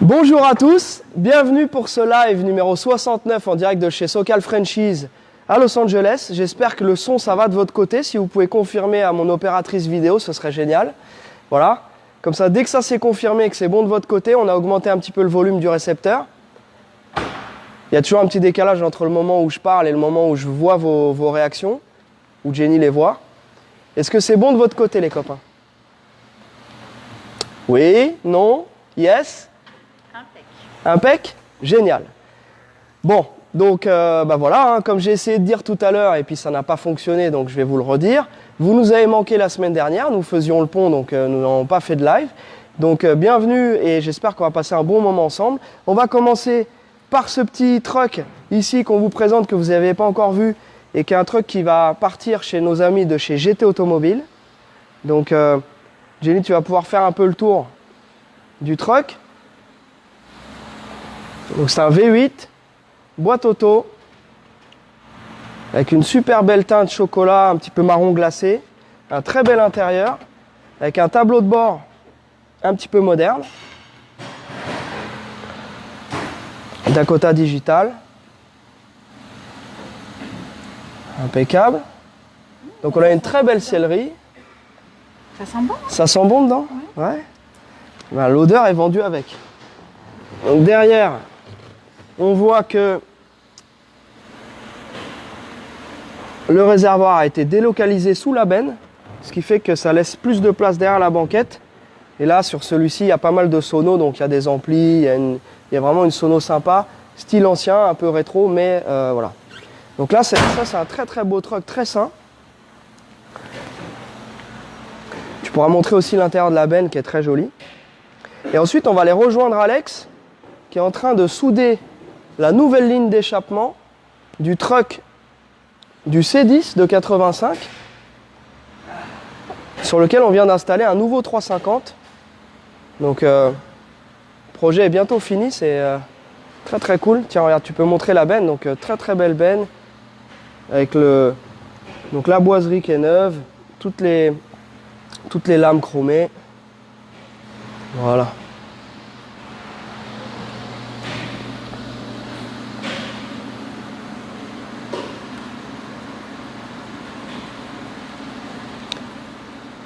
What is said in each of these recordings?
Bonjour à tous, bienvenue pour ce live numéro 69 en direct de chez Sokal Franchise à Los Angeles. J'espère que le son ça va de votre côté. Si vous pouvez confirmer à mon opératrice vidéo, ce serait génial. Voilà, comme ça dès que ça s'est confirmé et que c'est bon de votre côté, on a augmenté un petit peu le volume du récepteur. Il y a toujours un petit décalage entre le moment où je parle et le moment où je vois vos réactions, où Jenny les voit. Est-ce que c'est bon de votre côté les copains? Oui? Non? Yes? Impec? Génial. Bon, donc voilà, hein, comme j'ai essayé de dire tout à l'heure et puis ça n'a pas fonctionné, donc je vais vous le redire. Vous nous avez manqué la semaine dernière, nous faisions le pont, donc nous n'avons pas fait de live. Donc bienvenue et j'espère qu'on va passer un bon moment ensemble. On va commencer par ce petit truck ici qu'on vous présente, que vous n'avez pas encore vu, et qui est un truck qui va partir chez nos amis de chez GT Automobile. Donc Jenny, tu vas pouvoir faire un peu le tour du truck. Donc c'est un V8, boîte auto, avec une super belle teinte chocolat, un petit peu marron glacé, un très bel intérieur, avec un tableau de bord un petit peu moderne, Dakota digital, impeccable. Donc on a une très belle sellerie. Ça sent bon? Ça sent bon dedans? Ouais. Ben, l'odeur est vendue avec. Donc derrière, on voit que le réservoir a été délocalisé sous la benne, ce qui fait que ça laisse plus de place derrière la banquette. Et là, sur celui-ci, il y a pas mal de sonos, donc il y a des amplis, il y a vraiment une sono sympa, style ancien, un peu rétro, mais voilà. Donc là, ça c'est un très très beau truck, très sain. Tu pourras montrer aussi l'intérieur de la benne qui est très joli. Et ensuite, on va aller rejoindre Alex, qui est en train de souder la nouvelle ligne d'échappement du truck du C10 de 85, sur lequel on vient d'installer un nouveau 350. Donc le projet est bientôt fini, c'est très très cool. Tiens, regarde, tu peux montrer la benne, donc très très belle benne, avec donc la boiserie qui est neuve, toutes les lames chromées. Voilà.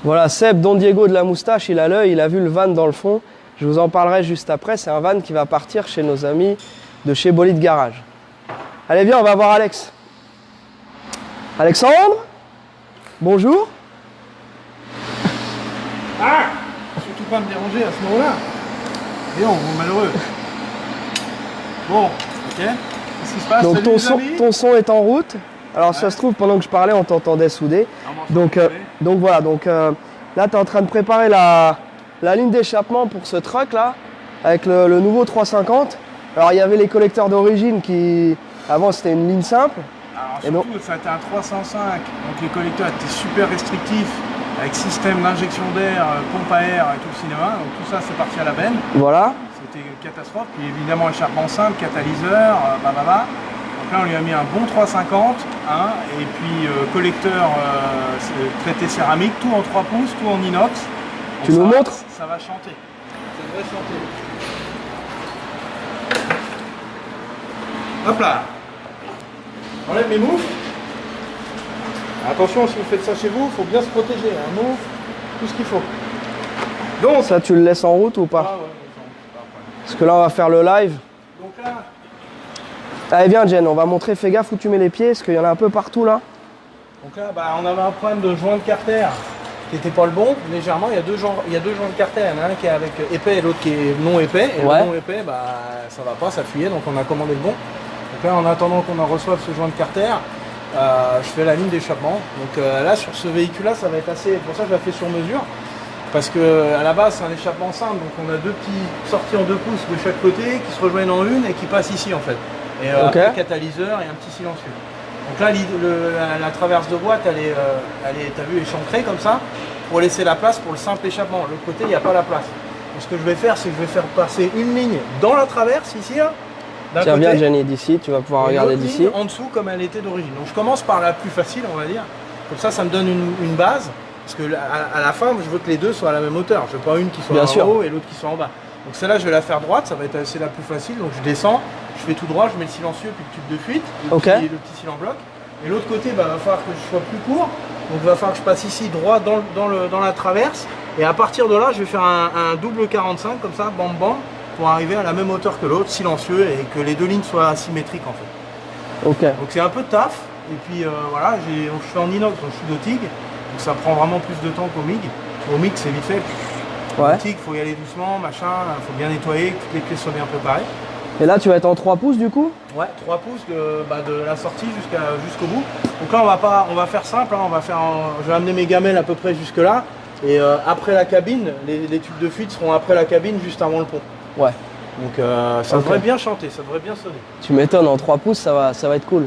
Voilà, Seb, Don Diego de la moustache, il a l'œil, il a vu le van dans le fond. Je vous en parlerai juste après. C'est un van qui va partir chez nos amis de chez Bolide Garage. Allez, viens, on va voir Alex. Alexandre? Bonjour. Ah! Surtout pas me déranger à ce moment-là. Et on, malheureux. Bon, ok. Qu'est-ce qui se passe? Donc Salut, ton son est en route. Alors ça se trouve, pendant que je parlais, on t'entendait souder. Donc voilà, là tu es en train de préparer la ligne d'échappement pour ce truck là, avec le nouveau 350. Alors il y avait les collecteurs d'origine qui, avant c'était une ligne simple. Alors surtout, ça a été un 305, donc les collecteurs étaient super restrictifs, avec système d'injection d'air, pompe à air et tout le cinéma. Donc tout ça c'est parti à la benne. Voilà. C'était une catastrophe. Puis évidemment échappement simple, catalyseur, Donc là on lui a mis un bon 350, hein, et puis collecteur traité céramique, tout en 3 pouces, tout en inox. Donc tu nous montres? Ça va chanter. Ça devrait chanter. Hop là. J'enlève mes moufles. Attention, si vous faites ça chez vous, il faut bien se protéger. Un moufle, tout ce qu'il faut. Donc ça tu le laisses en route ou pas? Ah ouais, parce que là on va faire le live. Donc là. Allez viens Jen, on va montrer, fais gaffe où tu mets les pieds, parce qu'il y en a un peu partout là. Donc là, on avait un problème de joint de carter qui n'était pas le bon, légèrement. Il y a deux joints de carter, il y en a un qui est avec épais et l'autre qui est non épais. Et ouais. Le non épais, ça va pas, ça fuyait, donc on a commandé le bon. Donc là, en attendant qu'on en reçoive ce joint de carter, je fais la ligne d'échappement. Donc là, sur ce véhicule-là, ça va être assez... Pour ça, je la fais sur mesure. Parce que à la base, c'est un échappement simple, donc on a deux petites sorties en 2 pouces de chaque côté qui se rejoignent en une et qui passent ici en fait. Et un catalyseur et un petit silencieux. Donc là, la traverse de boîte, elle est, t'as vu, échancrée comme ça, pour laisser la place pour le simple échappement. De l'autre côté, il n'y a pas la place. Donc ce que je vais faire, c'est que je vais faire passer une ligne dans la traverse ici, là. Tiens, viens Jenny d'ici, tu vas pouvoir regarder d'ici. En dessous, comme elle était d'origine. Donc je commence par la plus facile, on va dire. Comme ça me donne une base. Parce que à la fin, je veux que les deux soient à la même hauteur. Je veux pas une qui soit en haut et l'autre qui soit en bas. Donc celle-là, je vais la faire droite, c'est la plus facile. Donc je descends, je fais tout droit, je mets le silencieux puis le tube de fuite, le petit cil en bloc. Et l'autre côté, bah, va falloir que je sois plus court. Donc il va falloir que je passe ici droit dans la traverse. Et à partir de là, je vais faire un double 45 comme ça, bam bam, pour arriver à la même hauteur que l'autre, silencieux, et que les deux lignes soient asymétriques en fait. Ok. Donc c'est un peu de taf. Et puis voilà, je fais en inox, donc je suis d'Otig. Donc ça prend vraiment plus de temps qu'au MIG. Au MIG c'est vite fait. Ouais. Au TIG, il faut y aller doucement, machin, il faut bien nettoyer, que toutes les pièces soient bien préparées. Et là, tu vas être en 3 pouces du coup? Ouais, 3 pouces de la sortie jusqu'au bout. Donc là, on va faire simple, hein, je vais amener mes gamelles à peu près jusque là. Et après la cabine, les tubes de fuite seront après la cabine, juste avant le pont. Ouais. Donc ça devrait bien chanter, ça devrait bien sonner. Tu m'étonnes, en 3 pouces, ça va être cool.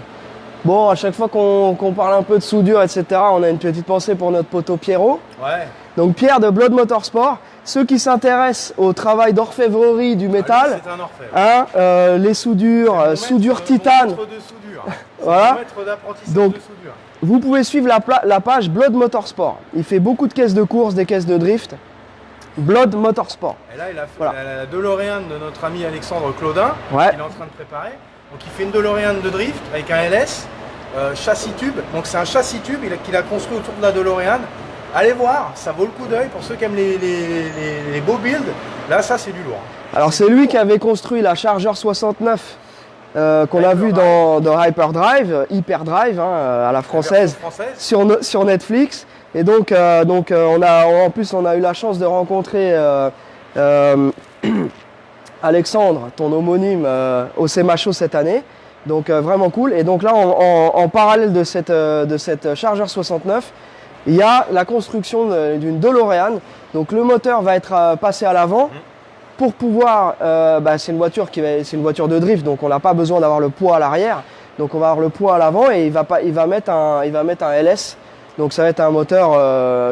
Bon, à chaque fois qu'on parle un peu de soudure, etc., on a une petite pensée pour notre poteau Pierrot. Ouais. Donc Pierre de Blood Motorsport. Ceux qui s'intéressent au travail d'orfèvrerie du métal, c'est un orfèvre. Hein, les soudures, soudure titane. Mon maître de soudure. Voilà. Mon maître d'apprentissage Donc, de soudure. Vous pouvez suivre la page Blood Motorsport. Il fait beaucoup de caisses de course, des caisses de drift. Blood Motorsport. Et là, il a fait la DeLorean de notre ami Alexandre Claudin, Ouais. qu'il est en train de préparer. Donc il fait une DeLorean de drift avec un LS, châssis tube. Donc c'est un châssis tube qu'il a construit autour de la DeLorean. Allez voir, ça vaut le coup d'œil pour ceux qui aiment les beaux builds. Là, ça c'est du lourd. Alors c'est lui qui avait construit la Charger 69 qu'on a vu dans Hyperdrive, hein, à la française, sur Netflix. Et donc, en plus on a eu la chance de rencontrer Alexandre, ton homonyme, au CMHO cette année. Donc vraiment cool. Et donc là, en parallèle de cette Charger 69, il y a la construction d'une DeLorean. Donc le moteur va être passé à l'avant pour pouvoir. C'est une voiture c'est une voiture de drift, donc on n'a pas besoin d'avoir le poids à l'arrière. Donc on va avoir le poids à l'avant et il va mettre un LS. Donc ça va être un moteur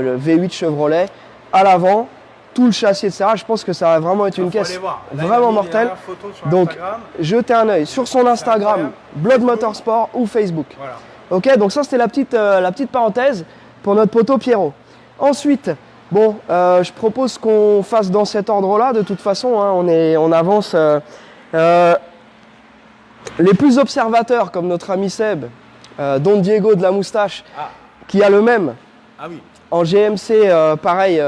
le V8 Chevrolet à l'avant, tout le châssis, etc. Je pense que ça va vraiment être une caisse vraiment mortelle. Donc jetez un œil sur son Instagram, Blood Motorsport ou Facebook. Voilà. Ok, donc ça c'était la petite parenthèse pour notre poteau Pierrot. Ensuite, bon, je propose qu'on fasse dans cet ordre-là. De toute façon, hein, on avance. Les plus observateurs, comme notre ami Seb, Don Diego de la moustache, qui a le même en GMC, pareil.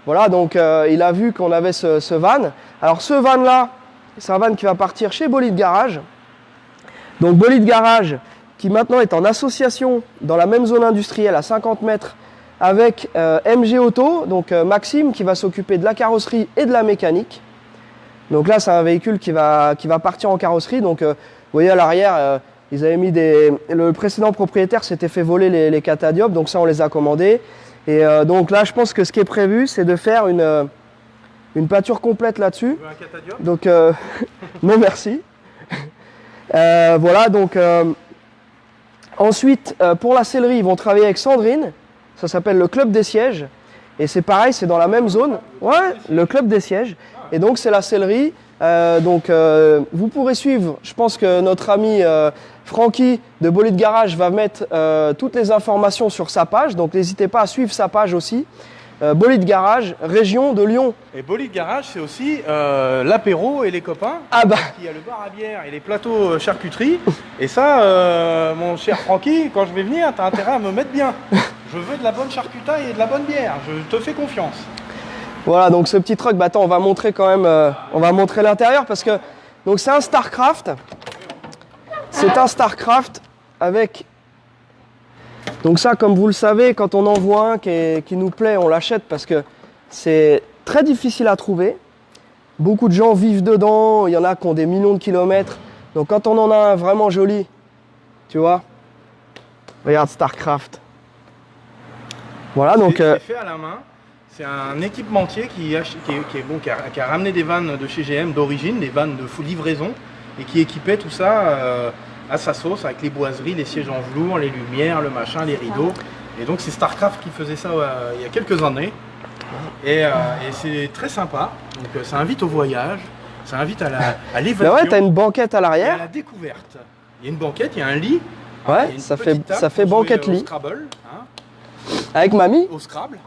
Voilà, donc il a vu qu'on avait ce van. Alors ce van-là, c'est un van qui va partir chez Bolide Garage. Donc Bolide Garage, qui maintenant est en association dans la même zone industrielle à 50 mètres avec MG Auto, donc Maxime qui va s'occuper de la carrosserie et de la mécanique. Donc là c'est un véhicule qui va partir en carrosserie. Donc vous voyez à l'arrière, ils avaient mis le précédent propriétaire s'était fait voler les catadiopes, donc ça on les a commandés. Et donc là je pense que ce qui est prévu c'est de faire une peinture complète là-dessus. Tu veux un catadiope ? Donc non merci. Voilà, donc ensuite pour la sellerie ils vont travailler avec Sandrine, ça s'appelle le Club des Sièges et c'est pareil, c'est dans la même zone, ouais, le Club des Sièges, et donc c'est la sellerie. Vous pourrez suivre, je pense que notre ami Francky de Bolide Garage va mettre toutes les informations sur sa page, donc n'hésitez pas à suivre sa page aussi. Bolide Garage, région de Lyon. Et Bolide Garage, c'est aussi l'apéro et les copains. Ah bah. Il y a le bar à bière et les plateaux charcuterie. Et ça, mon cher Francky, quand je vais venir, tu as intérêt à me mettre bien. Je veux de la bonne charcutaille et de la bonne bière. Je te fais confiance. Voilà, donc ce petit truc, bah attends, on va montrer quand même, on va montrer l'intérieur parce que donc c'est un Starcraft. C'est un Starcraft avec. Donc ça, comme vous le savez, quand on en voit un qui nous plaît, on l'achète parce que c'est très difficile à trouver. Beaucoup de gens vivent dedans, il y en a qui ont des millions de kilomètres. Donc quand on en a un vraiment joli, tu vois, regarde Starcraft. Voilà, donc... C'est fait à la main. C'est un équipementier qui a ramené des vannes de chez GM d'origine, des vannes de livraison, et qui équipait tout ça à sa sauce, avec les boiseries, les sièges en velours, les lumières, le machin, les rideaux. Et donc c'est Starcraft qui faisait ça il y a quelques années. Et c'est très sympa. Donc ça invite au voyage, ça invite à l'évasion. Bah ouais, t'as une banquette à et l'arrière. à la découverte. Il y a une banquette, il y a un lit. Ouais, il y a une ça petite table fait pour banquette jouer lit. Au Scrabble, hein, Avec mamie. au Scrabble.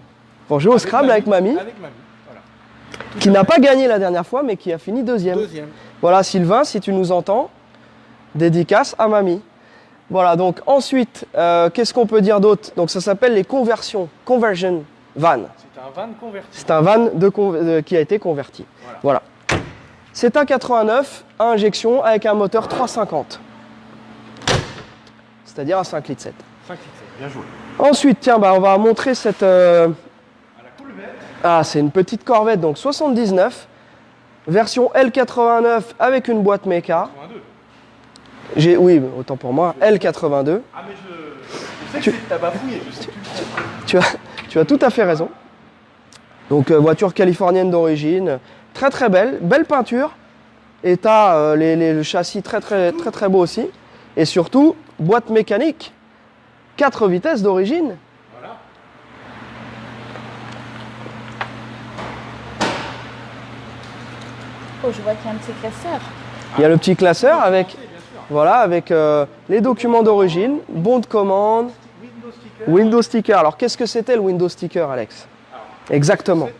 Pour jouer au Scrabble avec mamie. Avec mamie, voilà. qui n'a pas gagné la dernière fois, mais qui a fini deuxième. Voilà, Sylvain, si tu nous entends, dédicace à mamie. Voilà, donc ensuite, qu'est-ce qu'on peut dire d'autre? Donc ça s'appelle les conversion van. C'est un van converti. C'est un van qui a été converti. Voilà. C'est un 89 à injection avec un moteur 350. C'est-à-dire un 5 litres 7. 5 litres, bien joué. Ensuite, tiens, bah, on va montrer cette... À la Corvette. Ah, c'est une petite Corvette, donc 79. Version L89 avec une boîte méca. 82. Oui, autant pour moi, L82. Ah, mais je sais que t'as bafouillé, je sais que tu le sais. Tu as tout à fait raison. Donc voiture californienne d'origine, très très belle, belle peinture. Et tu as le châssis très beau aussi. Et surtout, boîte mécanique, 4 vitesses d'origine. Voilà. Oh, je vois qu'il y a un petit classeur. Il y a le petit classeur avec, voilà, avec les documents d'origine, bon de commande, Windows Sticker. Alors qu'est-ce que c'était le Windows Sticker, Alex? Exactement.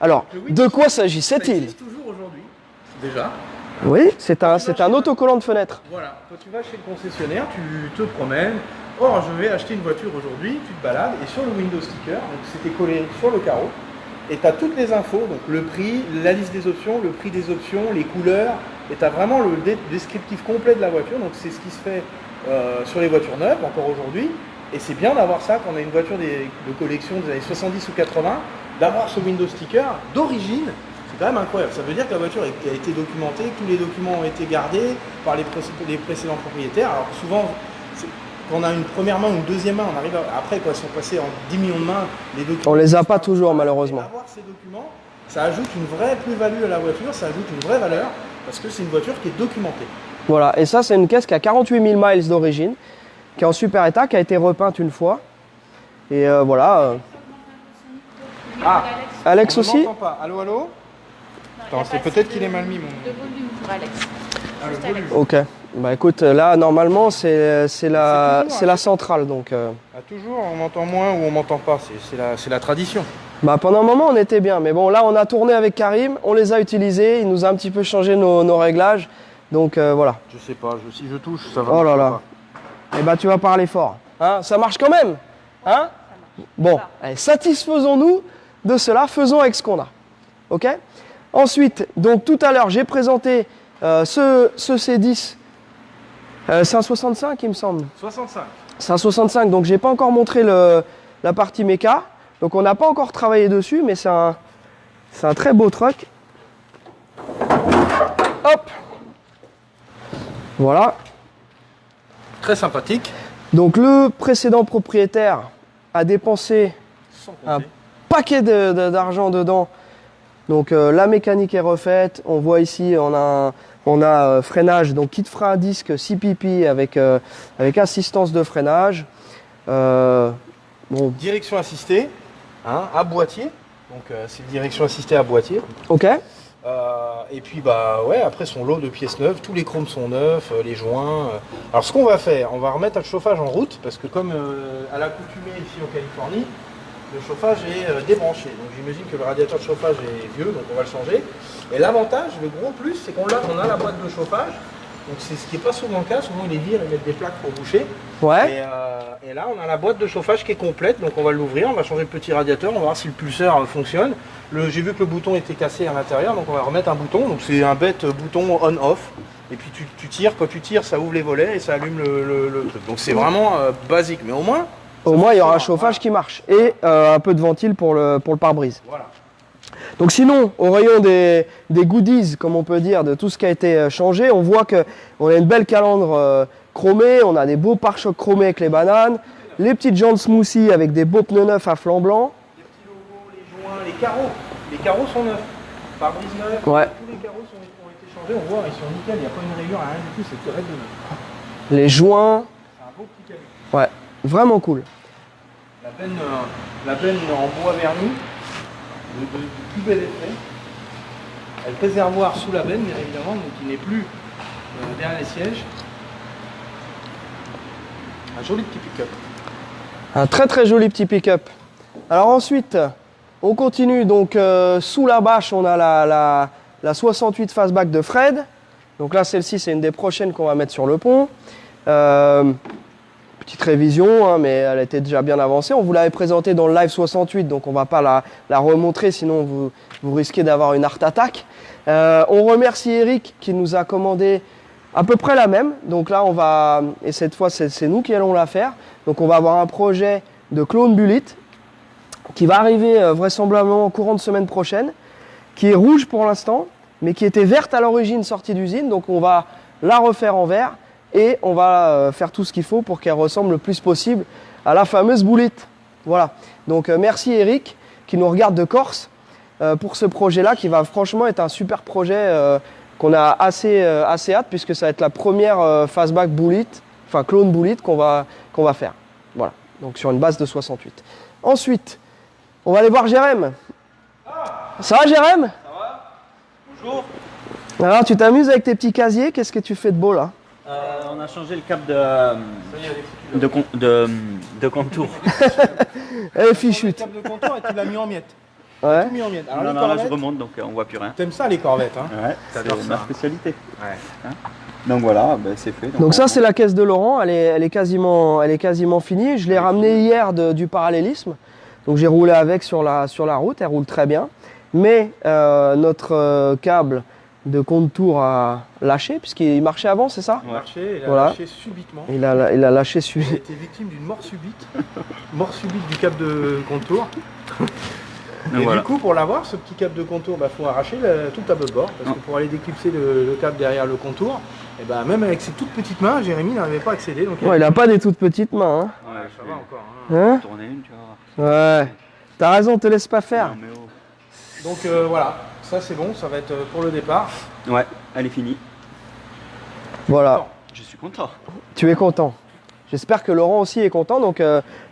Alors, de quoi s'agissait-il? Ça existe toujours aujourd'hui, déjà. Oui, c'est un autocollant de fenêtre. Voilà, quand tu vas chez le concessionnaire, tu te promènes. Or, je vais acheter une voiture aujourd'hui, tu te balades et sur le Windows Sticker, donc c'était collé sur le carreau, et tu as toutes les infos, donc le prix, la liste des options, le prix des options, les couleurs, et tu as vraiment le descriptif complet de la voiture. Donc c'est ce qui se fait sur les voitures neuves encore aujourd'hui. Et c'est bien d'avoir ça quand on a une voiture de collection des années 70 ou 80, d'avoir ce Windows Sticker d'origine. C'est quand même incroyable. Ça veut dire que la voiture a été documentée, que tous les documents ont été gardés par les précédents propriétaires. Alors souvent, quand on a une première main ou une deuxième main, on arrive après, quand ils sont passés en 10 millions de mains, les documents. On les a pas toujours, malheureusement. Avoir ces documents, ça ajoute une vraie plus-value à la voiture, ça ajoute une vraie valeur, parce que c'est une voiture qui est documentée. Voilà, et ça, c'est une caisse qui a 48 000 miles d'origine, qui est en super état, qui a été repeinte une fois. Et voilà. Ah, Alex on aussi? ne m'entend pas. Allô, allô? Attends, c'est peut-être qu'il est mal mis, mon. De volume pour Alex. Ah, le volume. Ok. Bah écoute, là, normalement, c'est la centrale, donc... Ah, toujours, on m'entend moins ou on m'entend pas, c'est la tradition. Bah pendant un moment, on était bien, mais bon, là, on a tourné avec Karim, on les a utilisés, il nous a un petit peu changé nos réglages, donc voilà. Je sais pas, si je touche, ça va. Oh là là. Eh bah tu vas parler fort. Hein, ça marche quand même, hein? Bon, allez, satisfaisons-nous de cela, faisons avec ce qu'on a. Ok? Ensuite, donc tout à l'heure, j'ai présenté ce C10. C'est un 65, il me semble. 65. C'est un 65, donc j'ai pas encore montré la partie méca. Donc on n'a pas encore travaillé dessus, mais c'est un très beau truck. Hop! Voilà. Très sympathique. Donc le précédent propriétaire a dépensé un paquet d'argent dedans. Donc la mécanique est refaite. On voit ici, on a freinage, donc kit frein à disque 6 pipi avec assistance de freinage. Bon. Direction assistée, hein, à boîtier. Donc c'est une direction assistée à boîtier. Ok. Et puis bah ouais, après son lot de pièces neuves, tous les chromes sont neufs, les joints. Alors ce qu'on va faire, on va remettre le chauffage en route parce que comme à l'accoutumée ici en Californie, le chauffage est débranché. Donc j'imagine que le radiateur de chauffage est vieux, donc on va le changer. Et l'avantage, le gros plus, c'est qu'on a la boîte de chauffage. Donc c'est ce qui n'est pas souvent le cas, souvent ils virent et mettent des plaques pour boucher. Ouais. Et là on a la boîte de chauffage qui est complète, donc on va l'ouvrir, on va changer le petit radiateur, on va voir si le pulseur fonctionne. J'ai vu que le bouton était cassé à l'intérieur, donc on va remettre un bouton. Donc c'est un bête bouton on-off. Et puis tu tires, quand tu tires, ça ouvre les volets et ça allume le truc. Donc c'est vraiment basique, mais au moins... Au moins il y aura un chauffage qui marche et un peu de ventile pour le pare-brise. Voilà. Donc sinon, au rayon des goodies, comme on peut dire, de tout ce qui a été changé, on voit qu'on a une belle calandre chromée, on a des beaux pare-chocs chromés avec les bananes, les petites jantes smoothie avec des beaux pneus neufs à flanc blanc. Les petits logos, les joints, les carreaux. Les carreaux sont neufs. Pare-brise neuf, Ouais. tous les carreaux ont été changés, on voit, ils sont nickel, il n'y a pas une rayure, rien du tout, c'est correct de neuf. Les joints, C'est un beau petit camion. ouais, vraiment cool. La benne en bois verni, de plus bel effet. Le préservoir sous la benne, bien évidemment, donc il n'est plus derrière les sièges. Un joli petit pick-up. Un très très joli petit pick-up. Alors ensuite, On continue, donc sous la bâche, on a la 68 fastback de Fred. Donc là, celle-ci, c'est une des prochaines qu'on va mettre sur le pont. Petite révision, hein, mais elle était déjà bien avancée. On vous l'avait présentée dans le live 68, donc on ne va pas la remontrer, sinon vous risquez d'avoir une heart attack. On remercie Eric qui nous a commandé à peu près la même. Donc là, et cette fois, c'est nous qui allons la faire. Donc on va avoir un projet de clone Bullet qui va arriver vraisemblablement au courant de semaine prochaine, qui est rouge pour l'instant, mais qui était verte à l'origine sortie d'usine. Donc on va la refaire en vert et on va faire tout ce qu'il faut pour qu'elle ressemble le plus possible à la fameuse Bullet. Voilà. Donc merci Eric qui nous regarde de Corse pour ce projet-là, qui va franchement être un super projet qu'on a assez hâte, puisque ça va être la première fastback Bullet, enfin clone Bullet qu'on va faire. Voilà. Donc sur une base de 68. Ensuite, on va aller voir Jérém. Ça va Jérém? Ça va? Bonjour. Alors tu t'amuses avec tes petits casiers, qu'est-ce que tu fais de beau là? On a changé le cap de contour. Eh fichu. Le câble de contour et tu l'as mis en miettes. Ouais. Tout mis en miettes. Alors, Non, les non, là je corvettes, remonte donc on voit plus rien. t'aimes ça les corvettes, hein? Ouais, T'adores c'est ça. ma spécialité. Ouais. Hein, donc voilà, ben, c'est fait. Donc ça c'est la caisse de Laurent, elle est quasiment finie. Je l'ai ramenée hier du parallélisme. Donc j'ai roulé avec sur la route, elle roule très bien. Mais notre câble de contour a lâché, puisqu'il marchait avant, c'est ça? Il a marché, il a Voilà. lâché subitement. Il a lâché Il a été victime d'une mort subite. Mort subite du câble de contour. Et voilà. du coup, pour l'avoir, ce petit câble de contour, bah, faut arracher tout le tableau de bord. Parce que pour aller déclipser le câble derrière le contour, et bah, même avec ses toutes petites mains, Jérémy n'arrivait pas à accéder. Donc Ouais, il a pas des toutes petites mains. Ouais, ça va encore. Hein. Hein? tourner une, tu vois. Ouais. T'as raison, te laisse pas faire. Non, mais oh. Donc voilà, ça c'est bon, ça va être pour le départ. Ouais, elle est finie. Voilà. Je suis content. Tu es content. J'espère que Laurent aussi est content. Donc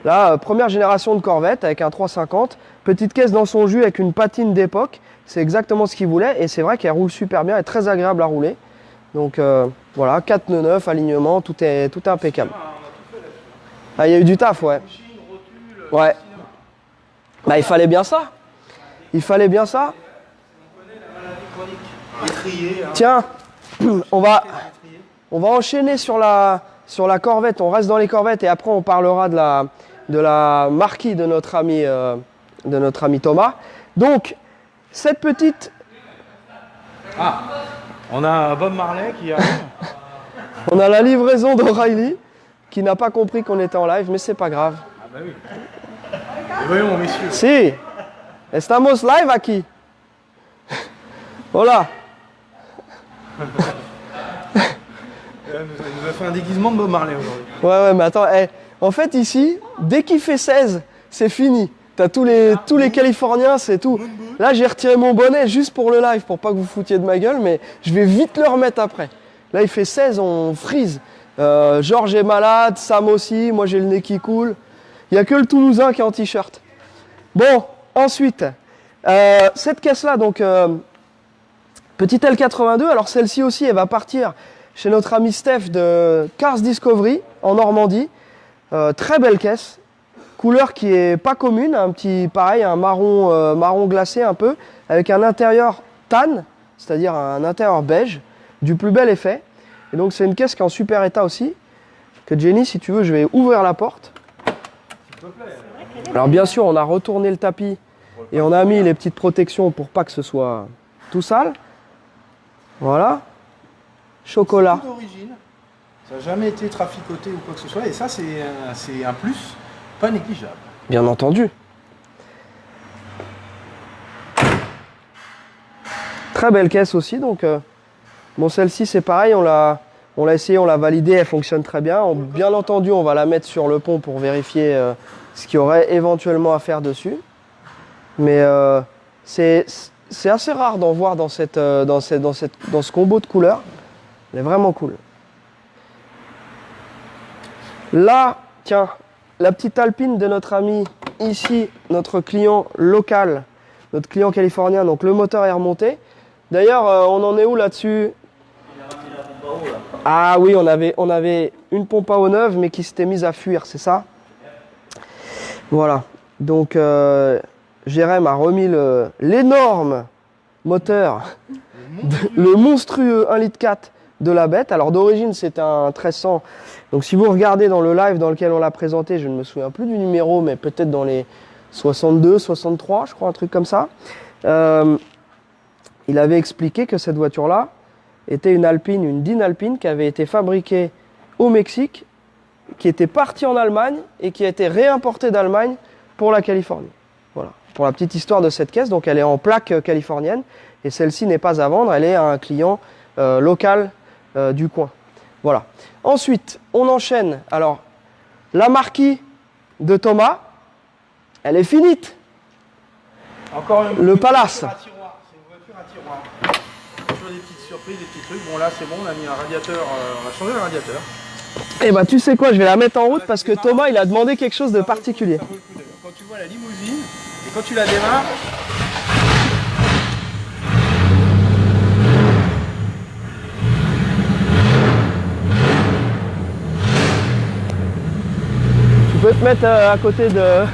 là, première génération de Corvette avec un 350. Petite caisse dans son jus avec une patine d'époque. C'est exactement ce qu'il voulait. Et c'est vrai qu'elle roule super bien. Elle est très agréable à rouler. Donc voilà, 4 nœuds 9, alignement, tout est impeccable. Ah, il y a eu du taf, ouais. Ouais. Bah, il fallait bien ça. Il fallait bien ça. Tiens, on va enchaîner sur la Corvette. On reste dans les Corvettes et après on parlera de la Marquis de notre ami Thomas. Donc, cette petite... Ah, on a Bob Marley qui arrive. On a la livraison d'O'Reilly qui n'a pas compris qu'on était en live, mais c'est pas grave. Ah bah oui. Et voyons, messieurs. Si, estamos live aquí. Voilà. Il nous a fait un déguisement de Bob Marley aujourd'hui. Ouais, mais attends, en fait ici, dès qu'il fait 16, c'est fini. T'as tous les Californiens, c'est tout. Là, j'ai retiré mon bonnet juste pour le live, pour pas que vous foutiez de ma gueule, mais je vais vite le remettre après. Là, il fait 16, on freeze. Georges est malade, Sam aussi, moi j'ai le nez qui coule. Il n'y a que le Toulousain qui est en t-shirt. Bon, ensuite, cette caisse-là, donc, petite L82, alors celle-ci aussi, elle va partir chez notre ami Steph de Cars Discovery en Normandie. Très belle caisse, couleur qui est pas commune, un petit pareil, un marron glacé un peu, avec un intérieur tan, c'est-à-dire un intérieur beige, du plus bel effet. Et donc c'est une caisse qui est en super état aussi. Que Jenny, si tu veux, je vais ouvrir la porte. Alors bien sûr, on a retourné le tapis et on a mis les petites protections pour pas que ce soit tout sale. Voilà. Chocolat. C'est tout d'origine. Ça n'a jamais été traficoté ou quoi que ce soit. Et ça, c'est un plus pas négligeable. Bien entendu. Très belle caisse aussi. Donc, bon, celle-ci, c'est pareil. On l'a essayé, on l'a validée. Elle fonctionne très bien. Bien entendu, on va la mettre sur le pont pour vérifier ce qu'il y aurait éventuellement à faire dessus. Mais c'est assez rare d'en voir dans ce combo de couleurs. Elle est vraiment cool. Là, tiens, la petite Alpine de notre ami ici, notre client local, notre client californien. Donc le moteur est remonté. D'ailleurs, on en est où là-dessus? Ah oui, on avait une pompe à eau neuve, mais qui s'était mise à fuir, c'est ça? Voilà. Donc Jérém a remis l'énorme moteur, le monstrueux 1,4 litre de la bête. Alors d'origine c'est un 1300. Donc si vous regardez dans le live dans lequel on l'a présenté, je ne me souviens plus du numéro, mais peut-être dans les 62, 63, je crois, un truc comme ça. Il avait expliqué que cette voiture-là était une Alpine, une DIN Alpine qui avait été fabriquée au Mexique, qui était partie en Allemagne et qui a été réimportée d'Allemagne pour la Californie. Voilà, pour la petite histoire de cette caisse. Donc elle est en plaque californienne et celle-ci n'est pas à vendre, elle est à un client local du coin. Voilà. Ensuite, on enchaîne. Alors, la marquise de Thomas, elle est finite. Encore Le Palace. C'est une voiture à tiroir. Toujours des petites surprises, des petits trucs. Bon là c'est bon, on a mis un radiateur, on a changé le radiateur. Eh ben tu sais quoi, je vais la mettre en route parce que Thomas il a demandé quelque chose de particulier. Ça vaut le coup d'ailleurs. Quand tu vois la limousine et quand tu la démarres, Tu peux te mettre à côté de...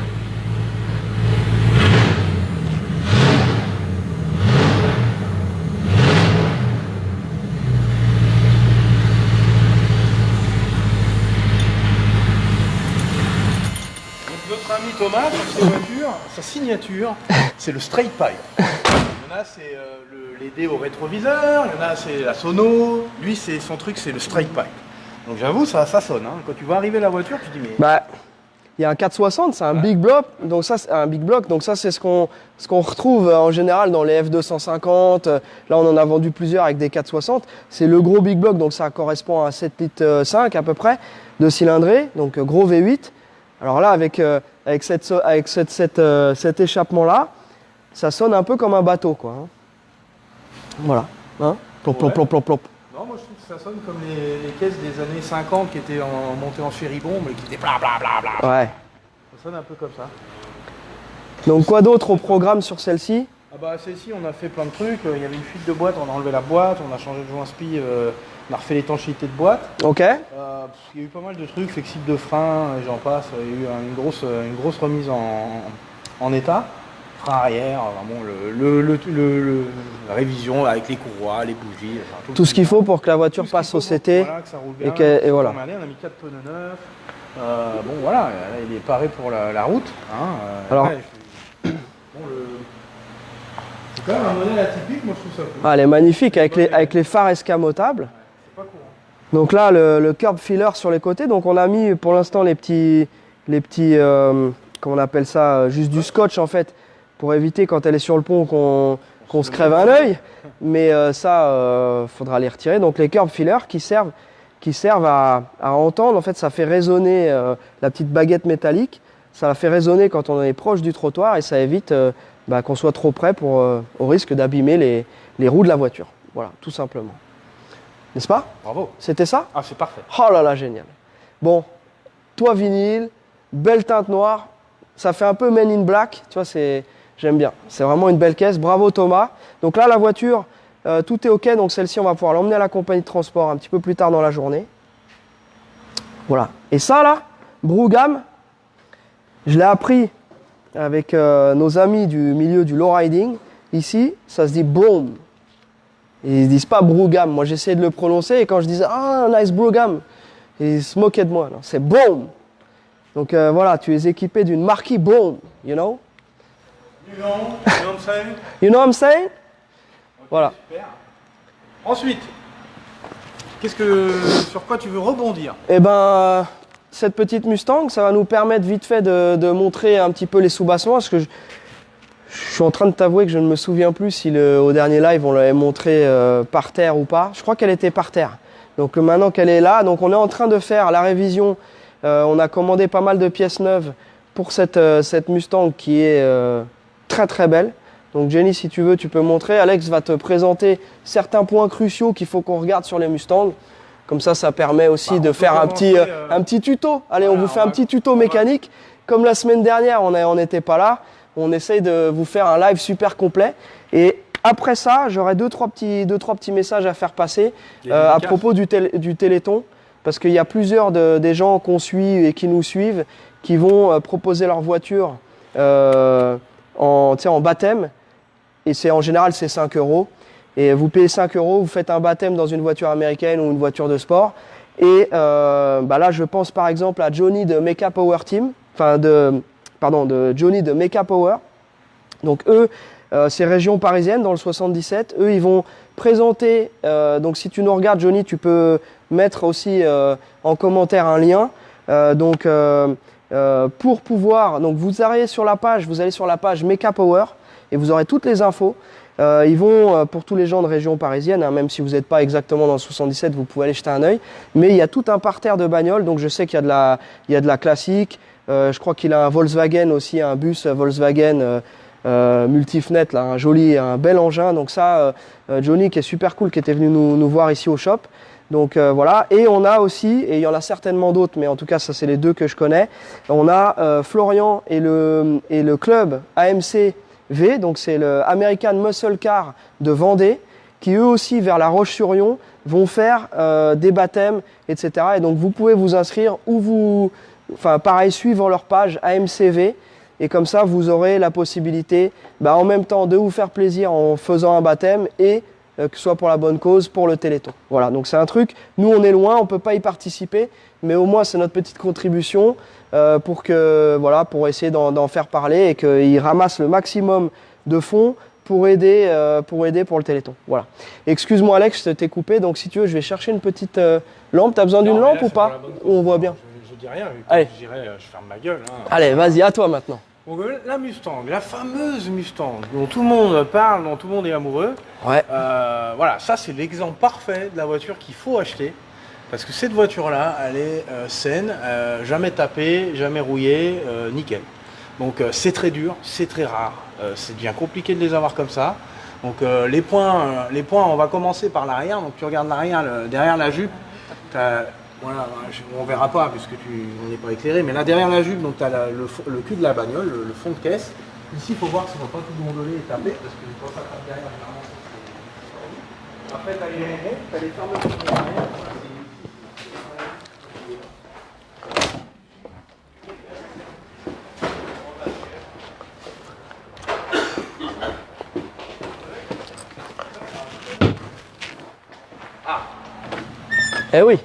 notre ami Thomas, sur ses voitures, sa signature, c'est le straight pipe. Il y en a, c'est les dés au rétroviseur, il y en a, c'est la sono. Lui, son truc, c'est le straight pipe. Donc j'avoue, ça sonne. Hein. Quand tu vois arriver la voiture, tu te dis mais... Bah, il y a un 460, c'est un big block, donc ça c'est ce qu'on retrouve en général dans les F250. Là on en a vendu plusieurs avec des 460. C'est le gros big block, donc ça correspond à 7 litres 5 à peu près de cylindrée, donc gros V8. Alors là avec cet échappement là, ça sonne un peu comme un bateau quoi. Hein. Voilà. Hein, plop, plop, plop, plop, plop. Non, moi je trouve que ça sonne comme les caisses des années 50 qui étaient montées en chéribombe et qui étaient bla bla bla bla. Ouais. Ça sonne un peu comme ça. Donc quoi d'autre au programme sur celle-ci? Ah bah celle-ci on a fait plein de trucs, il y avait une fuite de boîte, on a enlevé la boîte, on a changé de joint spi, on a refait l'étanchéité de boîte. Ok. Il y a eu pas mal de trucs, flexible de frein, j'en passe, il y a eu une grosse remise en état. Frein arrière, vraiment la révision avec les courroies, les bougies. Enfin, tout ce qu'il faut pour que la voiture passe au CT. Voilà, que ça roule bien. Et voilà. On a mis 4 pneus neufs. Bon voilà, là, il est paré pour la route. Hein, alors, ouais, c'est quand même un modèle atypique, moi je trouve ça cool. Ah, elle est magnifique avec les phares escamotables. C'est pas courant. Donc là, le curb filler sur les côtés. Donc on a mis pour l'instant les petits comment on appelle ça, juste du scotch en fait, pour éviter quand elle est sur le pont qu'on se crève un œil. Mais ça, faudra les retirer. Donc les curb fillers qui servent à entendre. En fait, ça fait résonner la petite baguette métallique. Ça la fait résonner quand on est proche du trottoir et ça évite qu'on soit trop près au risque d'abîmer les roues de la voiture. Voilà, tout simplement. N'est-ce pas? Bravo. C'était ça? Ah, c'est parfait. Oh là là, génial. Bon, toit vinyle, belle teinte noire. Ça fait un peu Men in Black. Tu vois, j'aime bien. C'est vraiment une belle caisse. Bravo Thomas. Donc là, la voiture, tout est OK. Donc celle-ci, on va pouvoir l'emmener à la compagnie de transport un petit peu plus tard dans la journée. Voilà. Et ça, là, Brougham, je l'ai appris avec nos amis du milieu du lowriding. Ici, ça se dit Broom. Ils ne disent pas Brougham. Moi, j'essayais de le prononcer et quand je disais « Ah, nice Brougham », ils se moquaient de moi. Non, c'est Broom. Donc voilà, tu es équipé d'une marquise Broom, you know? You know what I'm saying? You know what I'm saying? Okay, voilà. Super. Ensuite, sur quoi tu veux rebondir? Eh ben, cette petite Mustang, ça va nous permettre vite fait de montrer un petit peu les soubassements, parce que je suis en train de t'avouer que je ne me souviens plus si au dernier live on l'avait montré par terre ou pas. Je crois qu'elle était par terre. Donc maintenant qu'elle est là, donc on est en train de faire la révision. On a commandé pas mal de pièces neuves pour cette Mustang qui est très très belle. Donc Jenny, si tu veux, tu peux montrer. Alex va te présenter certains points cruciaux qu'il faut qu'on regarde sur les Mustangs. Comme ça permet aussi de faire un petit tuto. Allez, voilà, on vous fait un petit tuto mécanique. Comme la semaine dernière, on n'était pas là. On essaye de vous faire un live super complet. Et après ça, j'aurai deux, trois petits messages à faire passer à propos du Téléthon. Parce qu'il y a plusieurs des gens qu'on suit et qui nous suivent qui vont proposer leur voiture en baptême. Et en général, c'est 5 euros. Et vous payez 5 euros, vous faites un baptême dans une voiture américaine ou une voiture de sport. Et là, je pense par exemple à Johnny de Mecha Power Team. De Johnny de Mecha Power. Donc eux, c'est région parisienne dans le 77. Eux, ils vont présenter, donc si tu nous regardes Johnny, tu peux mettre aussi en commentaire un lien. Pour pouvoir, donc vous allez sur la page Mecha Power et vous aurez toutes les infos. Ils vont, pour tous les gens de région parisienne, hein, même si vous n'êtes pas exactement dans le 77, vous pouvez aller jeter un œil. Mais il y a tout un parterre de bagnoles, donc je sais qu'il y a de la classique. Je crois qu'il a un Volkswagen aussi, un bus Volkswagen Multifnet, là, un bel engin. Donc ça, Johnny qui est super cool, qui était venu nous voir ici au shop. Donc voilà, et on a aussi, et il y en a certainement d'autres, mais en tout cas ça c'est les deux que je connais, on a Florian et le club AMC-V, donc c'est le American Muscle Car de Vendée, qui eux aussi vers La Roche-sur-Yon vont faire des baptêmes, etc. Et donc vous pouvez vous inscrire ou pareil, suivre leur page AMC-V, et comme ça vous aurez la possibilité en même temps de vous faire plaisir en faisant un baptême et que ce soit pour la bonne cause, pour le Téléthon. Voilà, donc c'est un truc, nous on est loin, on ne peut pas y participer, mais au moins c'est notre petite contribution pour essayer d'en faire parler et qu'ils ramassent le maximum de fonds pour aider pour le Téléthon. Voilà. Excuse-moi Alex, je t'ai coupé, donc si tu veux, je vais chercher une petite lampe. Tu as besoin d'une lampe ou pas? On voit bien. Je dis rien, allez. Je ferme ma gueule. Hein. Allez, vas-y, à toi maintenant. Donc, la Mustang, la fameuse Mustang dont tout le monde parle, dont tout le monde est amoureux. Ouais. Voilà, ça c'est l'exemple parfait de la voiture qu'il faut acheter. Parce que cette voiture-là, elle est saine, jamais tapée, jamais rouillée, nickel. Donc c'est très dur, c'est très rare, c'est bien compliqué de les avoir comme ça. Donc les points, on va commencer par l'arrière. Donc tu regardes l'arrière, derrière la jupe, voilà, on verra pas puisque on n'est pas éclairé, mais là derrière la jupe, donc tu as le cul de la bagnole, le fond de caisse. Ici, il faut voir que ça ne va pas tout gondoler et taper, parce que quand ça tape derrière, généralement, c'est... Après, tu as les ronds, tu as les fermetures derrière. Eh oui.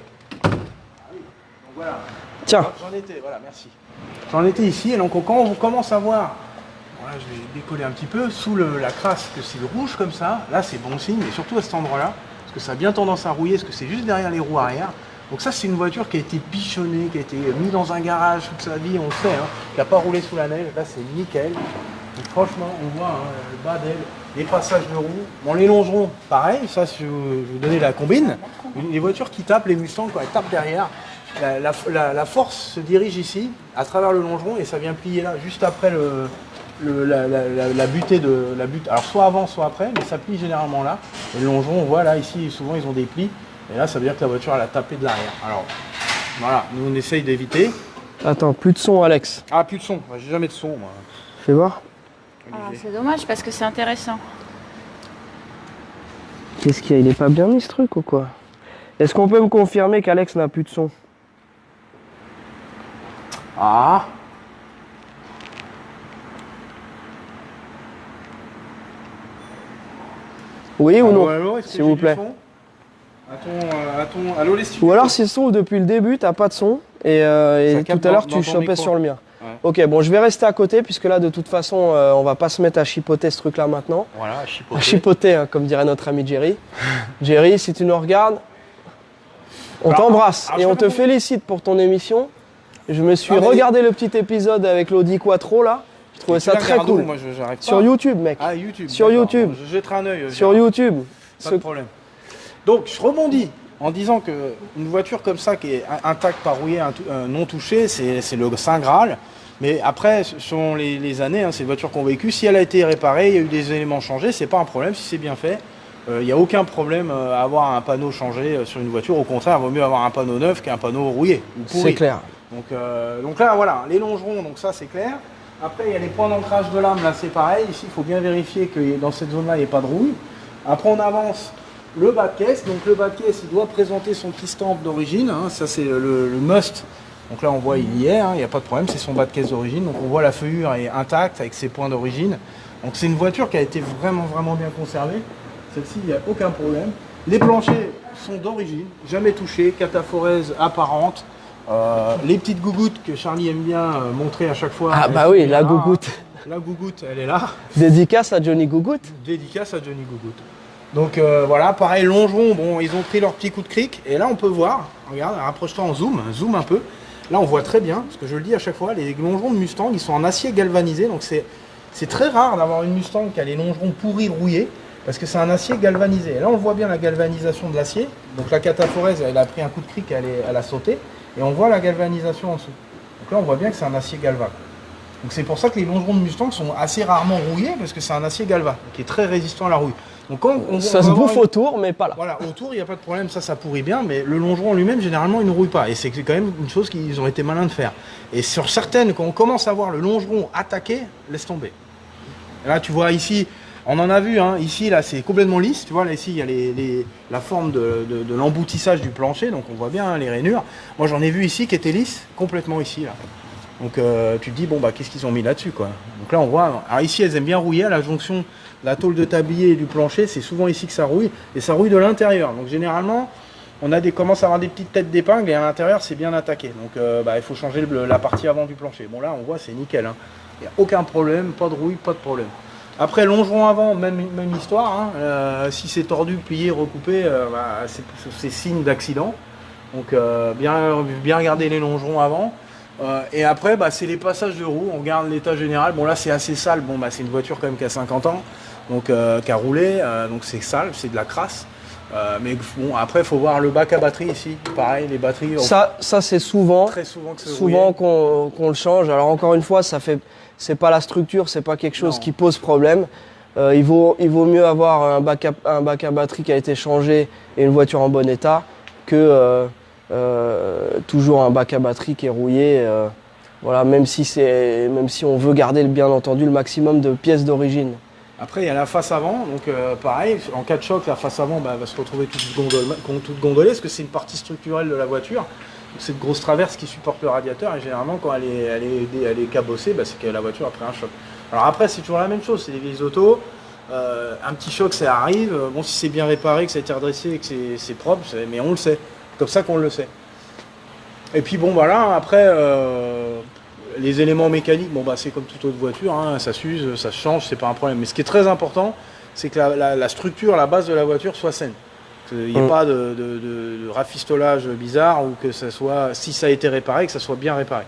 Voilà. Tiens. J'en étais ici, et donc quand on commence à voir, voilà, je vais décoller un petit peu, sous la crasse, que c'est le rouge comme ça, là c'est bon signe, et surtout à cet endroit-là, parce que ça a bien tendance à rouiller, parce que c'est juste derrière les roues arrière. Donc ça c'est une voiture qui a été bichonnée, qui a été mise dans un garage toute sa vie, on le sait, hein, qui n'a pas roulé sous la neige, là c'est nickel. Donc franchement, on voit le bas d'elle, les passages de roues. Bon, les longerons, pareil, ça je vais vous donner la combine. Les voitures qui tapent, les Mustangs, quand elles tapent derrière, la force se dirige ici, à travers le longeron, et ça vient plier là, juste après la butée de la butte. Alors soit avant, soit après, mais ça plie généralement là. Et le longeron, on voit là, ici, souvent ils ont des plis. Et là, ça veut dire que la voiture, elle a tapé de l'arrière. Alors, voilà, nous on essaye d'éviter. Attends, plus de son, Alex. Ah, plus de son. J'ai jamais de son, moi. Fais voir. Ah, c'est dommage parce que c'est intéressant. Qu'est-ce qu'il y a? Il est pas bien mis ce truc ou quoi? Est-ce qu'on peut me confirmer qu'Alex n'a plus de son? Ah. Oui ou non? Allô, s'il vous plaît. Allô, les studios. Ou alors si le son depuis le début, t'as pas de son et tout à l'heure tu chopais sur le mien. Ouais. Ok, bon, je vais rester à côté puisque là de toute façon on va pas se mettre à chipoter ce truc là maintenant. Voilà, à chipoter. À chipoter, hein, comme dirait notre ami Jerry. Jerry, si tu nous regardes, on t'embrasse et on te félicite pour ton émission. Je me suis regardé le petit épisode avec l'Audi Quattro là. Je trouvais ça très cool. Moi, j'arrive pas. Sur YouTube, mec. Ah, YouTube. Sur YouTube. Je jetterai un œil. Sur YouTube. Pas de problème. Donc, je rebondis en disant qu'une voiture comme ça, qui est intacte, pas rouillée, non touchée, c'est le Saint Graal. Mais après, selon les années, hein, ces voitures qu'on a vécues, si elle a été réparée, il y a eu des éléments changés, c'est pas un problème si c'est bien fait. Il n'y a aucun problème à avoir un panneau changé sur une voiture. Au contraire, il vaut mieux avoir un panneau neuf qu'un panneau rouillé ou pourri. C'est clair. Donc là, voilà, les longerons, donc ça c'est clair. Après, il y a les points d'ancrage de lame, là c'est pareil. Ici, il faut bien vérifier que dans cette zone-là, il n'y ait pas de rouille. Après, on avance le bas de caisse. Donc le bas de caisse, il doit présenter son petit stamp d'origine. Hein. Ça, c'est le must Donc là on voit il y est, il n'y a pas de problème, c'est son bas de caisse d'origine. Donc on voit la feuillure est intacte avec ses points d'origine. Donc c'est une voiture qui a été vraiment bien conservée. Celle-ci, il n'y a aucun problème. Les planchers sont d'origine, jamais touchés, cataphorèse apparente. Les petites gougouttes que Charlie aime bien montrer à chaque fois. Ah bah oui, la gougoute. La gougoute, elle est là. Dédicace à Johnny Gougoute. Dédicace à Johnny Gougoute. Donc voilà, pareil, longeron, bon, ils ont pris leur petit coup de cric. Et là, on peut voir, regarde, rapproche-toi en zoom un peu. Là, on voit très bien, parce que je le dis à chaque fois, les longerons de Mustang, ils sont en acier galvanisé. Donc c'est très rare d'avoir une Mustang qui a les longerons pourris, rouillés, parce que c'est un acier galvanisé. Et là, on voit bien la galvanisation de l'acier. Donc la cataphorèse, elle a pris un coup de cric, elle a sauté. Et on voit la galvanisation en dessous. Donc là, on voit bien que c'est un acier galva. Donc c'est pour ça que les longerons de Mustang sont assez rarement rouillés, parce que c'est un acier galva, qui est très résistant à la rouille. Donc quand ça se bouffe autour, mais pas là. Voilà, autour, il n'y a pas de problème, ça pourrit bien, mais le longeron lui-même, généralement, il ne rouille pas. Et c'est quand même une chose qu'ils ont été malins de faire. Et sur certaines, quand on commence à voir le longeron attaqué, laisse tomber. Et là, tu vois ici, on en a vu, ici, là, c'est complètement lisse. Tu vois, là, ici, il y a la forme de l'emboutissage du plancher, donc on voit bien les rainures. Moi, j'en ai vu ici qui était lisse, complètement ici, là. Donc tu te dis, bon, bah, qu'est-ce qu'ils ont mis là-dessus, quoi. Donc là, on voit, alors ici, elles aiment bien rouiller à la jonction de la tôle de tablier et du plancher, c'est souvent ici que ça rouille, et ça rouille de l'intérieur. Donc généralement, on commence à avoir des petites têtes d'épingle, et à l'intérieur, c'est bien attaqué. Donc il faut changer la partie avant du plancher. Bon, là, on voit, c'est nickel, il n'y a aucun problème, pas de rouille, pas de problème. Après, longeron avant, même histoire, si c'est tordu, plié, recoupé, c'est signe d'accident. Donc bien regarder les longerons avant. Et après, c'est les passages de roues, on regarde l'état général. Bon, là, c'est assez sale. Bon, c'est une voiture quand même qui a 50 ans, donc qui a roulé, donc c'est sale, c'est de la crasse. Mais bon, après, il faut voir le bac à batterie ici. Pareil, les batteries. Ça c'est souvent. Très souvent que souvent qu'on le change. Alors encore une fois, c'est pas la structure, c'est pas quelque chose qui pose problème. Il vaut mieux avoir un bac à batterie qui a été changé et une voiture en bon état que toujours un bac à batterie qui est rouillé. Voilà, même si on veut garder bien entendu le maximum de pièces d'origine. Après, il y a la face avant, donc pareil, en cas de choc, la face avant va se retrouver toute gondolée, parce que c'est une partie structurelle de la voiture. Donc, c'est une grosse traverse qui supporte le radiateur, et généralement, quand elle est cabossée, c'est que la voiture a pris un choc. Alors après, c'est toujours la même chose, c'est des vieilles autos, un petit choc, ça arrive, bon, si c'est bien réparé, que ça a été redressé, et que c'est propre, mais on le sait, c'est comme ça qu'on le sait. Et puis bon, voilà, après... les éléments mécaniques, c'est comme toute autre voiture, ça s'use, ça se change, c'est pas un problème. Mais ce qui est très important, c'est que la structure, la base de la voiture soit saine. Qu'il n'y ait pas de rafistolage bizarre, ou que ça soit, si ça a été réparé, que ça soit bien réparé.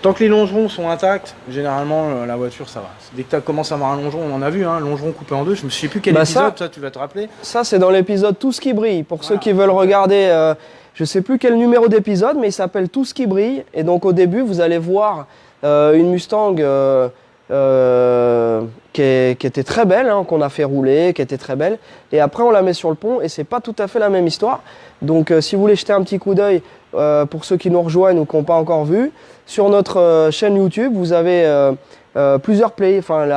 Tant que les longerons sont intacts, généralement la voiture ça va. Dès que tu commences à avoir un longeron, on en a vu, un longeron coupé en deux, je ne sais plus quel épisode, ça tu vas te rappeler. Ça c'est dans l'épisode Tout ce qui brille, pour ceux qui veulent regarder... je ne sais plus quel numéro d'épisode, mais il s'appelle Tout ce qui brille. Et donc au début, vous allez voir une Mustang qui était très belle, qu'on a fait rouler, qui était très belle. Et après, on la met sur le pont et c'est pas tout à fait la même histoire. Donc si vous voulez jeter un petit coup d'œil, pour ceux qui nous rejoignent ou qui n'ont pas encore vu, sur notre chaîne YouTube, vous avez la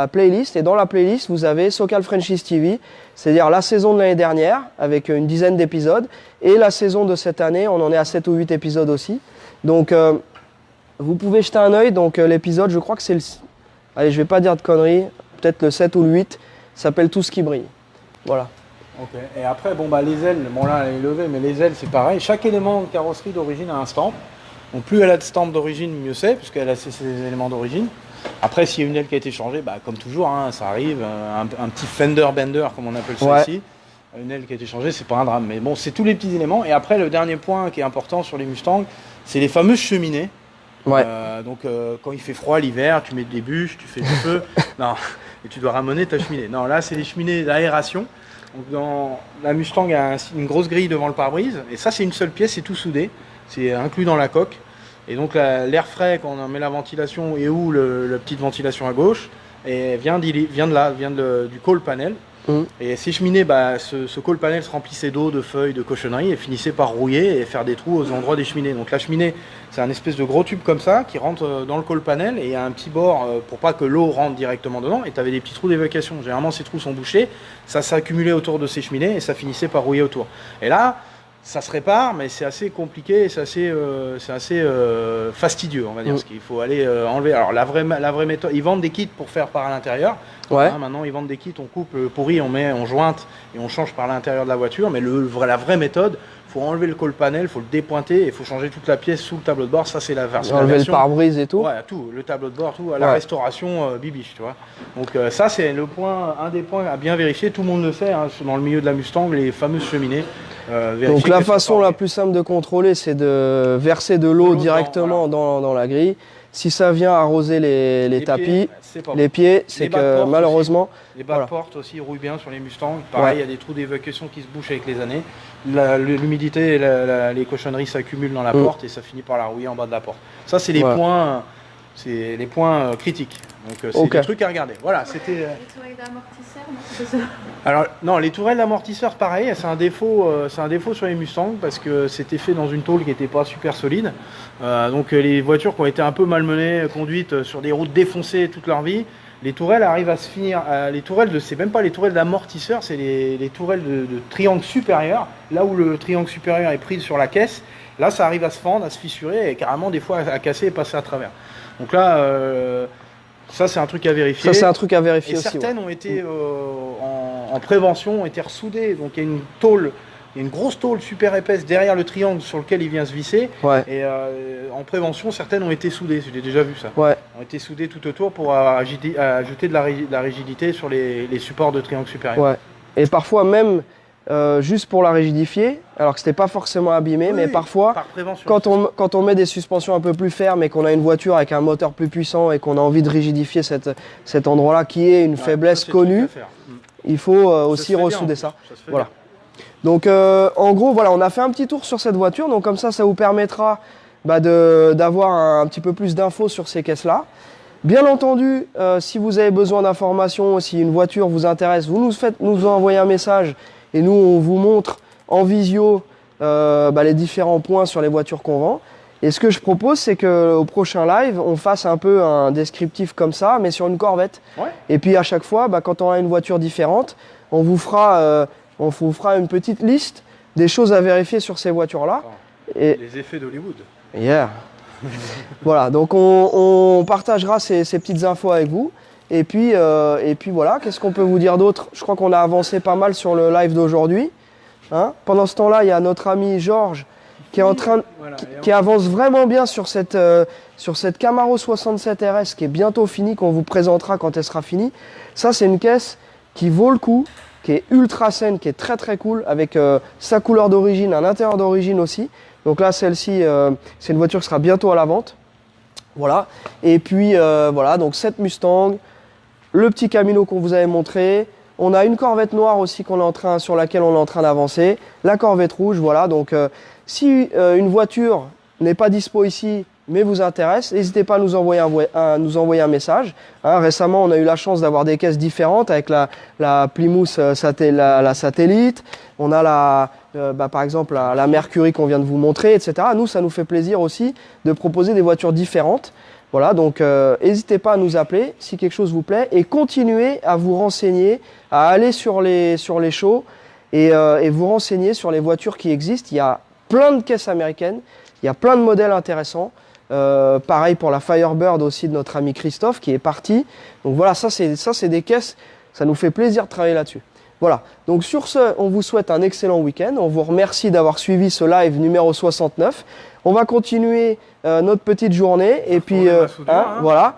playlist. Et dans la playlist, vous avez SoCal Franchise TV, c'est-à-dire la saison de l'année dernière, avec une dizaine d'épisodes. Et la saison de cette année, on en est à 7 ou 8 épisodes aussi. Donc, vous pouvez jeter un œil. Donc, l'épisode, je crois que c'est le... Allez, je vais pas dire de conneries. Peut-être le 7 ou le 8. S'appelle Tout ce qui brille. Voilà. Ok. Et après, les ailes, là, elle est levée, mais les ailes, c'est pareil. Chaque élément de carrosserie d'origine a un stamp. Donc, plus elle a de stamp d'origine, mieux c'est, puisqu'elle a ses éléments d'origine. Après, s'il y a une aile qui a été changée, comme toujours, ça arrive. Un petit fender bender, comme on appelle ça ici. Une aile qui a été changée, c'est pas un drame. Mais bon, c'est tous les petits éléments. Et après, le dernier point qui est important sur les Mustangs, c'est les fameuses cheminées. Ouais. Donc, quand il fait froid l'hiver, tu mets des bûches, tu fais du feu. Non, et tu dois ramener ta cheminée. Non, là, c'est les cheminées d'aération. Donc, dans la Mustang, il y a une grosse grille devant le pare-brise. Et ça, c'est une seule pièce, c'est tout soudé. C'est inclus dans la coque. Et donc, l'air frais, quand on en met la ventilation et ou la petite ventilation à gauche, et vient de là, du cold panel. Et ces cheminées, ce cold panel se remplissait d'eau, de feuilles, de cochonneries et finissait par rouiller et faire des trous aux endroits des cheminées. Donc la cheminée, c'est un espèce de gros tube comme ça qui rentre dans le cold panel et il y a un petit bord pour pas que l'eau rentre directement dedans et tu avais des petits trous d'évacuation. Généralement, ces trous sont bouchés, ça s'accumulait autour de ces cheminées et ça finissait par rouiller autour. Et là, ça se répare, mais c'est assez compliqué, et c'est assez fastidieux, on va dire, parce qu'il faut aller enlever. Alors la vraie méthode, ils vendent des kits pour faire par l'intérieur. Ouais. Maintenant, ils vendent des kits, on coupe le pourri, on jointe et on change par l'intérieur de la voiture. Mais la vraie méthode, faut enlever le col panel, faut le dépointer et faut changer toute la pièce sous le tableau de bord. Ça, c'est la version. Enlever le pare-brise et tout. Ouais, tout, le tableau de bord, tout, à la restauration bibiche, tu vois. Donc ça, c'est un des points à bien vérifier. Tout le monde le fait, hein, dans le milieu de la Mustang, les fameuses cheminées. Donc la façon la plus simple de contrôler, c'est de verser de l'eau directement dans la grille. Si ça vient arroser les tapis, les pieds, c'est que malheureusement... Les bas de porte aussi rouillent bien sur les Mustangs. Pareil, il y a des trous d'évacuation qui se bouchent avec les années. L'humidité et les cochonneries s'accumulent dans la porte et ça finit par la rouiller en bas de la porte. Ça, c'est les points critiques. Donc c'est des trucs à regarder. Voilà, c'était... Les tourelles d'amortisseur, non, c'est ça? Alors non, les tourelles d'amortisseur, pareil, c'est un défaut sur les Mustangs parce que c'était fait dans une tôle qui n'était pas super solide. Donc les voitures qui ont été un peu malmenées, conduites sur des routes défoncées toute leur vie, les tourelles arrivent à se finir. Les tourelles, c'est même pas les tourelles d'amortisseur, c'est les tourelles de triangle supérieur. Là où le triangle supérieur est pris sur la caisse, là ça arrive à se fendre, à se fissurer et carrément des fois à casser et passer à travers. Donc là, ça c'est un truc à vérifier. Ça c'est un truc à vérifier aussi. Certaines ont été en prévention, ont été ressoudées. Donc il y a une tôle. Il y a une grosse tôle super épaisse derrière le triangle sur lequel il vient se visser. Ouais. Et en prévention, certaines ont été soudées. J'ai déjà vu ça. Ouais. Ont été soudées tout autour pour ajouter de la rigidité sur les supports de triangle supérieur. Ouais. Et parfois même juste pour la rigidifier, alors que c'était pas forcément abîmé, mais parfois par prévention, quand on met des suspensions un peu plus fermes et qu'on a une voiture avec un moteur plus puissant et qu'on a envie de rigidifier cet endroit-là qui est une faiblesse connue, il faut aussi ressouder ça. Voilà. Donc en gros, voilà, on a fait un petit tour sur cette voiture. Donc comme ça vous permettra d'avoir un petit peu plus d'infos sur ces caisses-là. Bien entendu, si vous avez besoin d'informations, si une voiture vous intéresse, vous nous envoyez un message et nous on vous montre en visio les différents points sur les voitures qu'on vend. Et ce que je propose, c'est qu'au prochain live, on fasse un peu un descriptif comme ça, mais sur une Corvette. Ouais. Et puis à chaque fois, quand on a une voiture différente, on vous fera une petite liste des choses à vérifier sur ces voitures-là. Et les effets d'Hollywood. Yeah. Voilà, donc on partagera ces petites infos avec vous. Et puis voilà, qu'est-ce qu'on peut vous dire d'autre? Je crois qu'on a avancé pas mal sur le live d'aujourd'hui. Hein? Pendant ce temps-là, il y a notre ami Georges qui est en train qui avance vraiment bien sur cette Camaro 67 RS qui est bientôt finie, qu'on vous présentera quand elle sera finie. Ça, c'est une caisse qui vaut le coup, qui est ultra saine, qui est très très cool, avec sa couleur d'origine, un intérieur d'origine aussi. Donc là, celle-ci, c'est une voiture qui sera bientôt à la vente. Voilà. Et puis voilà, donc cette Mustang, le petit Camino qu'on vous avait montré. On a une Corvette noire aussi sur laquelle on est en train d'avancer. La Corvette rouge, voilà. Donc si une voiture n'est pas dispo ici, mais vous intéresse, n'hésitez pas à nous envoyer un message. Hein, récemment, on a eu la chance d'avoir des caisses différentes avec la Plymouth la Satellite. On a par exemple la Mercury qu'on vient de vous montrer, etc. Nous, ça nous fait plaisir aussi de proposer des voitures différentes. Voilà, donc n'hésitez pas à nous appeler si quelque chose vous plaît et continuez à vous renseigner, à aller sur les shows et vous renseigner sur les voitures qui existent. Il y a plein de caisses américaines, il y a plein de modèles intéressants. Pareil pour la Firebird aussi de notre ami Christophe qui est parti. Donc voilà, ça c'est des caisses, ça nous fait plaisir de travailler là-dessus. Voilà, donc sur ce, on vous souhaite un excellent week-end. On vous remercie d'avoir suivi ce live numéro 69. On va continuer notre petite journée et puis voilà.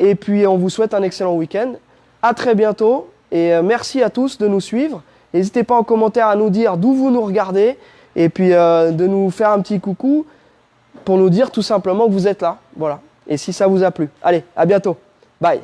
Et puis on vous souhaite un excellent week-end. À très bientôt et merci à tous de nous suivre. N'hésitez pas en commentaire à nous dire d'où vous nous regardez et puis de nous faire un petit coucou pour nous dire tout simplement que vous êtes là. Voilà. Et si ça vous a plu. Allez, à bientôt. Bye.